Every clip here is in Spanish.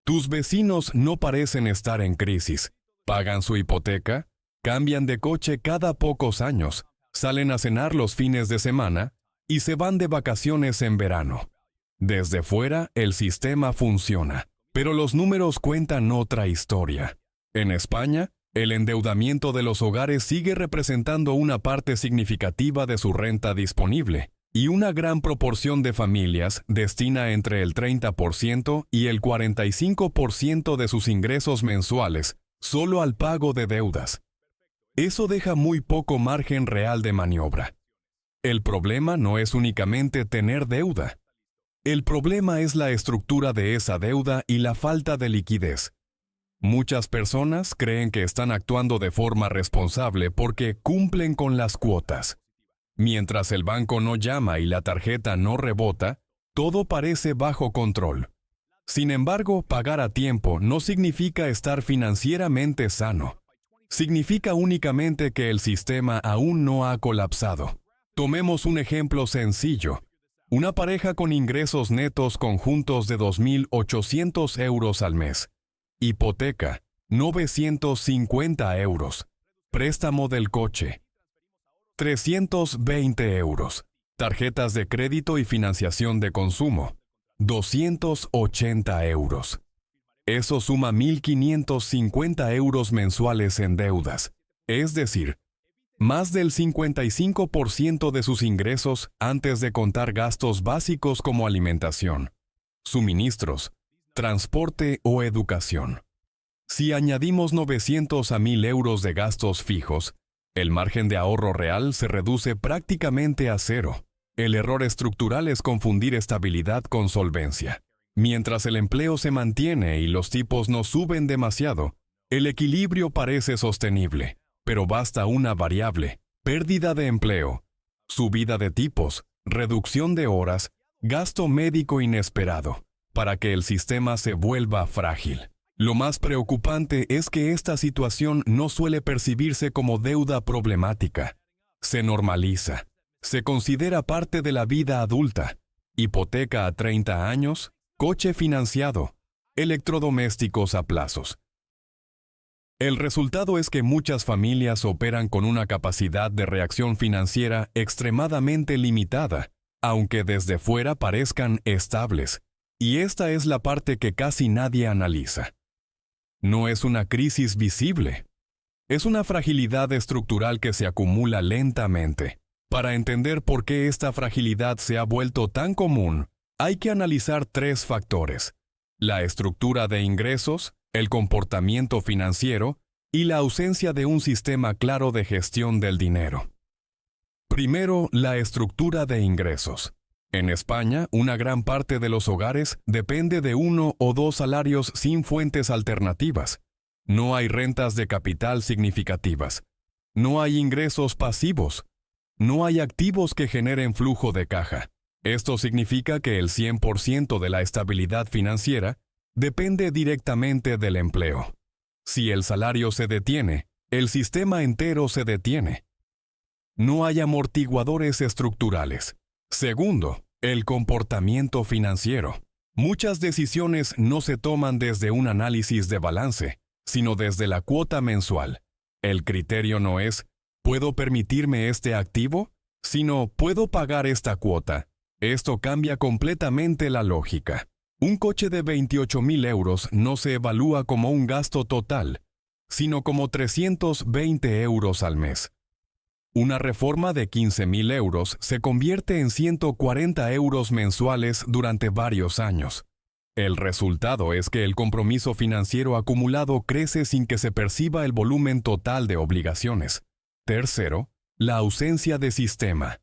Tus vecinos no parecen estar en crisis. Pagan su hipoteca, cambian de coche cada pocos años, salen a cenar los fines de semana y se van de vacaciones en verano. Desde fuera, el sistema funciona, pero los números cuentan otra historia. En España, el endeudamiento de los hogares sigue representando una parte significativa de su renta disponible, y una gran proporción de familias destina entre el 30% y el 45% de sus ingresos mensuales solo al pago de deudas. Eso deja muy poco margen real de maniobra. El problema no es únicamente tener deuda. El problema es la estructura de esa deuda y la falta de liquidez. Muchas personas creen que están actuando de forma responsable porque cumplen con las cuotas. Mientras el banco no llama y la tarjeta no rebota, todo parece bajo control. Sin embargo, pagar a tiempo no significa estar financieramente sano. Significa únicamente que el sistema aún no ha colapsado. Tomemos un ejemplo sencillo. Una pareja con ingresos netos conjuntos de 2.800 euros al mes. Hipoteca, 950 euros. Préstamo del coche, 320 euros. Tarjetas de crédito y financiación de consumo, 280 euros. Eso suma 1.550 euros mensuales en deudas. Es decir, más del 55% de sus ingresos antes de contar gastos básicos como alimentación, suministros, transporte o educación. Si añadimos 900 a 1.000 euros de gastos fijos, el margen de ahorro real se reduce prácticamente a cero. El error estructural es confundir estabilidad con solvencia. Mientras el empleo se mantiene y los tipos no suben demasiado, el equilibrio parece sostenible, pero basta una variable: pérdida de empleo, subida de tipos, reducción de horas, gasto médico inesperado, para que el sistema se vuelva frágil. Lo más preocupante es que esta situación no suele percibirse como deuda problemática. Se normaliza. Se considera parte de la vida adulta. Hipoteca a 30 años, coche financiado, electrodomésticos a plazos. El resultado es que muchas familias operan con una capacidad de reacción financiera extremadamente limitada, aunque desde fuera parezcan estables. Y esta es la parte que casi nadie analiza. No es una crisis visible. Es una fragilidad estructural que se acumula lentamente. Para entender por qué esta fragilidad se ha vuelto tan común, hay que analizar 3 factores: la estructura de ingresos, el comportamiento financiero y la ausencia de un sistema claro de gestión del dinero. Primero, la estructura de ingresos. En España, una gran parte de los hogares depende de 1 o 2 salarios sin fuentes alternativas. No hay rentas de capital significativas. No hay ingresos pasivos. No hay activos que generen flujo de caja. Esto significa que el 100% de la estabilidad financiera depende directamente del empleo. Si el salario se detiene, el sistema entero se detiene. No hay amortiguadores estructurales. Segundo, el comportamiento financiero. Muchas decisiones no se toman desde un análisis de balance, sino desde la cuota mensual. El criterio no es ¿puedo permitirme este activo?, sino ¿puedo pagar esta cuota? Esto cambia completamente la lógica. Un coche de 28.000 euros no se evalúa como un gasto total, sino como 320 euros al mes. Una reforma de 15.000 euros se convierte en 140 euros mensuales durante varios años. El resultado es que el compromiso financiero acumulado crece sin que se perciba el volumen total de obligaciones. Tercero, la ausencia de sistema.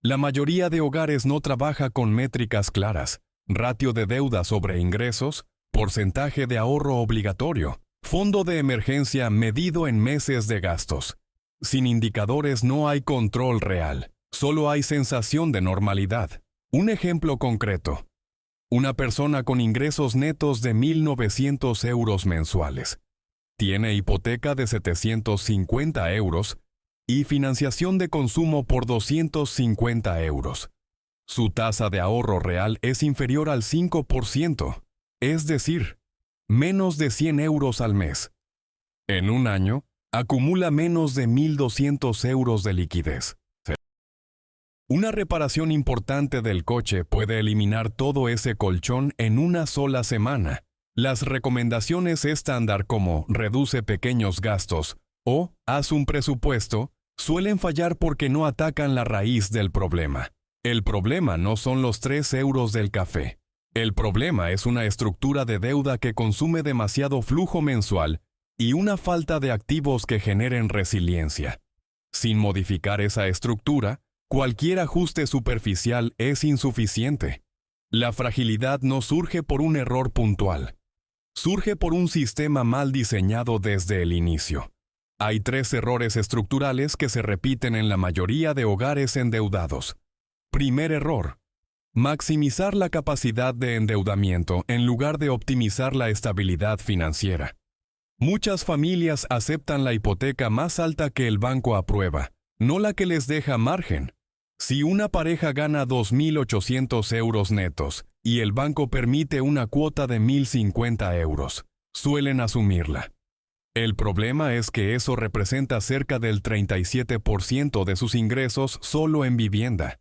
La mayoría de hogares no trabaja con métricas claras: ratio de deuda sobre ingresos, porcentaje de ahorro obligatorio, fondo de emergencia medido en meses de gastos. Sin indicadores no hay control real, solo hay sensación de normalidad. Un ejemplo concreto: una persona con ingresos netos de 1.900 euros mensuales. Tiene hipoteca de 750 euros y financiación de consumo por 250 euros. Su tasa de ahorro real es inferior al 5%, es decir, menos de 100 euros al mes. En un año, acumula menos de 1.200 euros de liquidez. Una reparación importante del coche puede eliminar todo ese colchón en una sola semana. Las recomendaciones estándar como reduce pequeños gastos o haz un presupuesto suelen fallar porque no atacan la raíz del problema. El problema no son los 3 euros del café. El problema es una estructura de deuda que consume demasiado flujo mensual y una falta de activos que generen resiliencia. Sin modificar esa estructura, cualquier ajuste superficial es insuficiente. La fragilidad no surge por un error puntual. Surge por un sistema mal diseñado desde el inicio. Hay 3 errores estructurales que se repiten en la mayoría de hogares endeudados. Primer error: maximizar la capacidad de endeudamiento en lugar de optimizar la estabilidad financiera. Muchas familias aceptan la hipoteca más alta que el banco aprueba, no la que les deja margen. Si una pareja gana 2.800 euros netos y el banco permite una cuota de 1.050 euros, suelen asumirla. El problema es que eso representa cerca del 37% de sus ingresos solo en vivienda.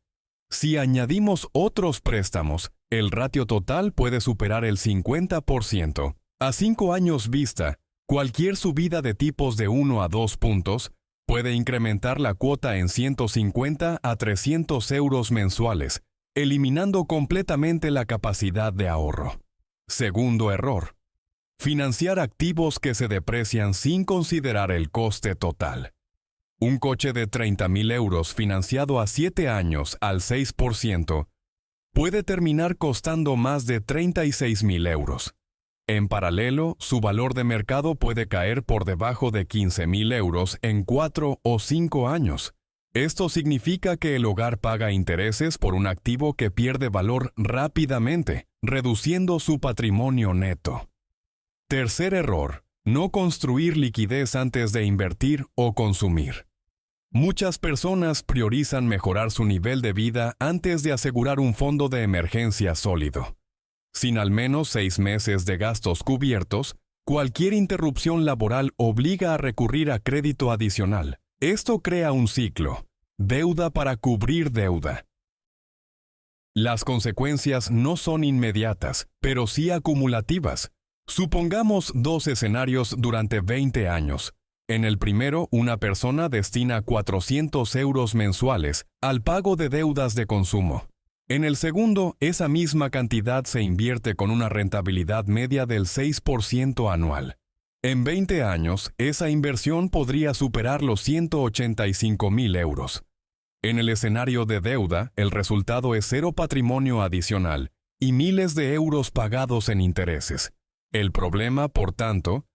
Si añadimos otros préstamos, el ratio total puede superar el 50%. A 5 años vista, cualquier subida de tipos de 1 a 2 puntos puede incrementar la cuota en 150 a 300 euros mensuales, eliminando completamente la capacidad de ahorro. Segundo error: financiar activos que se deprecian sin considerar el coste total. Un coche de 30.000 euros financiado a 7 años al 6% puede terminar costando más de 36.000 euros. En paralelo, su valor de mercado puede caer por debajo de 15.000 euros en 4 o 5 años. Esto significa que el hogar paga intereses por un activo que pierde valor rápidamente, reduciendo su patrimonio neto. Tercer error: no construir liquidez antes de invertir o consumir. Muchas personas priorizan mejorar su nivel de vida antes de asegurar un fondo de emergencia sólido. Sin al menos 6 meses de gastos cubiertos, cualquier interrupción laboral obliga a recurrir a crédito adicional. Esto crea un ciclo: deuda para cubrir deuda. Las consecuencias no son inmediatas, pero sí acumulativas. Supongamos 2 escenarios durante 20 años. En el primero, una persona destina 400 euros mensuales al pago de deudas de consumo. En el segundo, esa misma cantidad se invierte con una rentabilidad media del 6% anual. En 20 años, esa inversión podría superar los 185.000 euros. En el escenario de deuda, el resultado es 0 patrimonio adicional y miles de euros pagados en intereses. El problema, por tanto,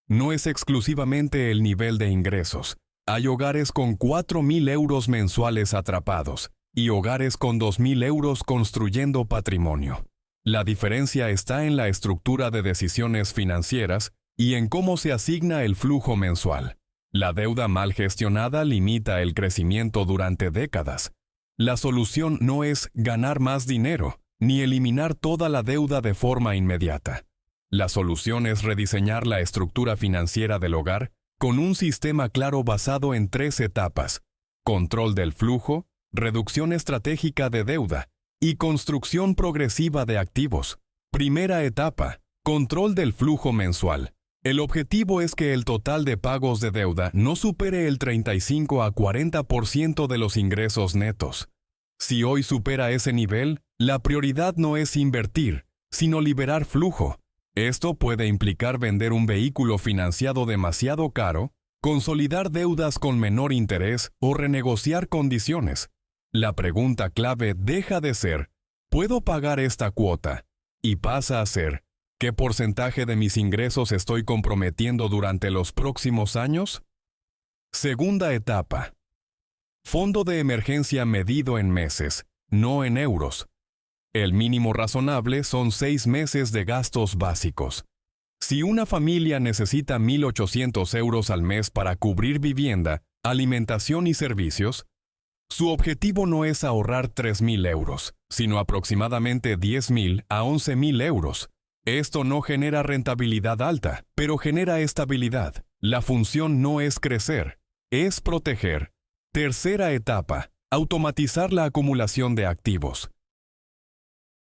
no es exclusivamente el nivel de ingresos. Hay hogares con 4.000 euros mensuales atrapados y hogares con 2.000 euros construyendo patrimonio. La diferencia está en la estructura de decisiones financieras y en cómo se asigna el flujo mensual. La deuda mal gestionada limita el crecimiento durante décadas. La solución no es ganar más dinero, ni eliminar toda la deuda de forma inmediata. La solución es rediseñar la estructura financiera del hogar con un sistema claro basado en 3 etapas: control del flujo, reducción estratégica de deuda y construcción progresiva de activos. Primera etapa: control del flujo mensual. El objetivo es que el total de pagos de deuda no supere el 35 a 40% de los ingresos netos. Si hoy supera ese nivel, la prioridad no es invertir, sino liberar flujo. Esto puede implicar vender un vehículo financiado demasiado caro, consolidar deudas con menor interés o renegociar condiciones. La pregunta clave deja de ser ¿puedo pagar esta cuota? Y pasa a ser ¿qué porcentaje de mis ingresos estoy comprometiendo durante los próximos años? Segunda etapa: fondo de emergencia medido en meses, no en euros. El mínimo razonable son 6 meses de gastos básicos. Si una familia necesita 1.800 euros al mes para cubrir vivienda, alimentación y servicios, su objetivo no es ahorrar 3.000 euros, sino aproximadamente 10.000 a 11.000 euros. Esto no genera rentabilidad alta, pero genera estabilidad. La función no es crecer, es proteger. Tercera etapa, automatizar la acumulación de activos.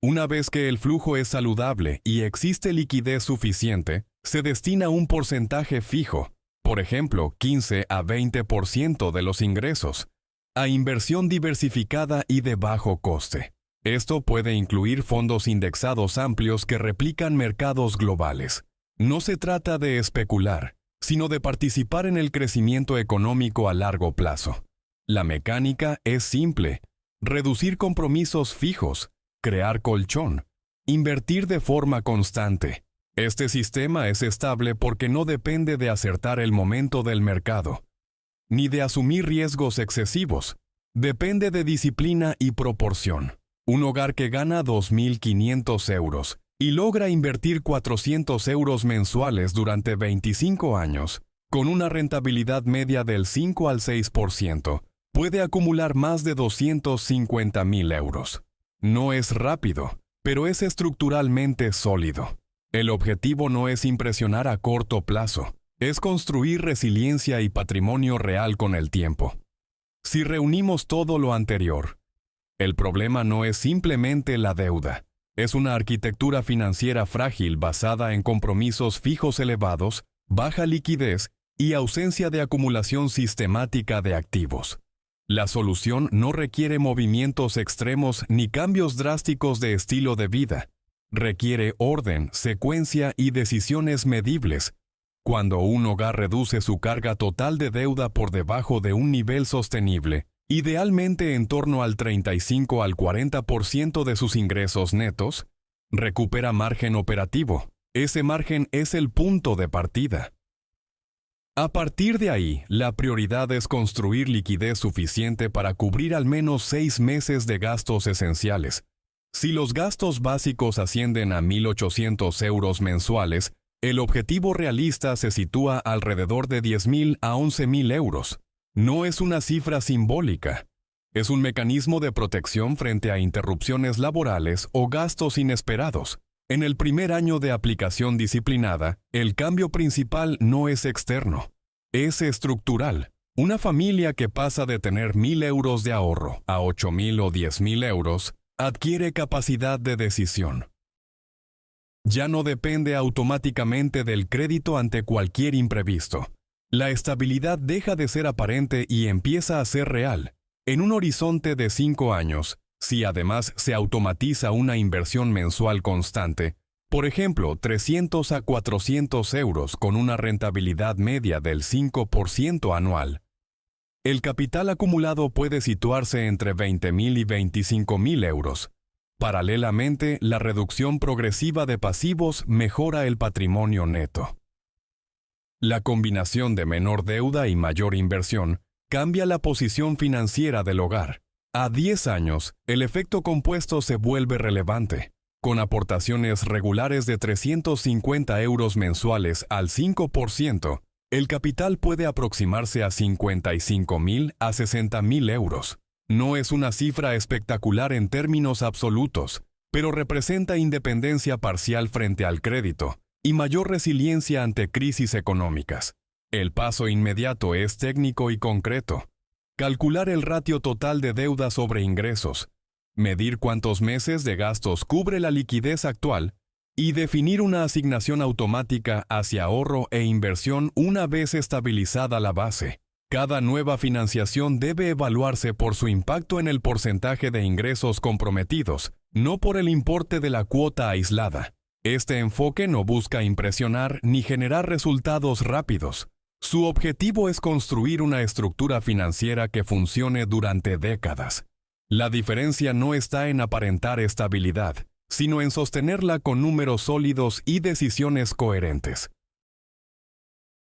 Una vez que el flujo es saludable y existe liquidez suficiente, se destina un porcentaje fijo, por ejemplo, 15 a 20% de los ingresos, a inversión diversificada y de bajo coste. Esto puede incluir fondos indexados amplios que replican mercados globales. No se trata de especular, sino de participar en el crecimiento económico a largo plazo. La mecánica es simple: reducir compromisos fijos, crear colchón, invertir de forma constante. Este sistema es estable porque no depende de acertar el momento del mercado, ni de asumir riesgos excesivos. Depende de disciplina y proporción. Un hogar que gana 2.500 euros y logra invertir 400 euros mensuales durante 25 años, con una rentabilidad media del 5 al 6%, puede acumular más de 250.000 euros. No es rápido, pero es estructuralmente sólido. El objetivo no es impresionar a corto plazo, es construir resiliencia y patrimonio real con el tiempo. Si reunimos todo lo anterior, el problema no es simplemente la deuda, es una arquitectura financiera frágil basada en compromisos fijos elevados, baja liquidez y ausencia de acumulación sistemática de activos. La solución no requiere movimientos extremos ni cambios drásticos de estilo de vida. Requiere orden, secuencia y decisiones medibles. Cuando un hogar reduce su carga total de deuda por debajo de un nivel sostenible, idealmente en torno al 35 al 40% de sus ingresos netos, recupera margen operativo. Ese margen es el punto de partida. A partir de ahí, la prioridad es construir liquidez suficiente para cubrir al menos 6 meses de gastos esenciales. Si los gastos básicos ascienden a 1.800 euros mensuales, el objetivo realista se sitúa alrededor de 10.000 a 11.000 euros. No es una cifra simbólica. Es un mecanismo de protección frente a interrupciones laborales o gastos inesperados. En el primer año de aplicación disciplinada, el cambio principal no es externo, es estructural. Una familia que pasa de tener 1.000 euros de ahorro a 8.000 o 10.000 euros adquiere capacidad de decisión. Ya no depende automáticamente del crédito ante cualquier imprevisto. La estabilidad deja de ser aparente y empieza a ser real. En un horizonte de 5 años, si además se automatiza una inversión mensual constante, por ejemplo, 300 a 400 euros con una rentabilidad media del 5% anual, el capital acumulado puede situarse entre 20.000 y 25.000 euros. Paralelamente, la reducción progresiva de pasivos mejora el patrimonio neto. La combinación de menor deuda y mayor inversión cambia la posición financiera del hogar. A 10 años, el efecto compuesto se vuelve relevante. Con aportaciones regulares de 350 euros mensuales al 5%, el capital puede aproximarse a 55.000 a 60.000 euros. No es una cifra espectacular en términos absolutos, pero representa independencia parcial frente al crédito y mayor resiliencia ante crisis económicas. El paso inmediato es técnico y concreto. Calcular el ratio total de deuda sobre ingresos, medir cuántos meses de gastos cubre la liquidez actual y definir una asignación automática hacia ahorro e inversión una vez estabilizada la base. Cada nueva financiación debe evaluarse por su impacto en el porcentaje de ingresos comprometidos, no por el importe de la cuota aislada. Este enfoque no busca impresionar ni generar resultados rápidos. Su objetivo es construir una estructura financiera que funcione durante décadas. La diferencia no está en aparentar estabilidad, sino en sostenerla con números sólidos y decisiones coherentes.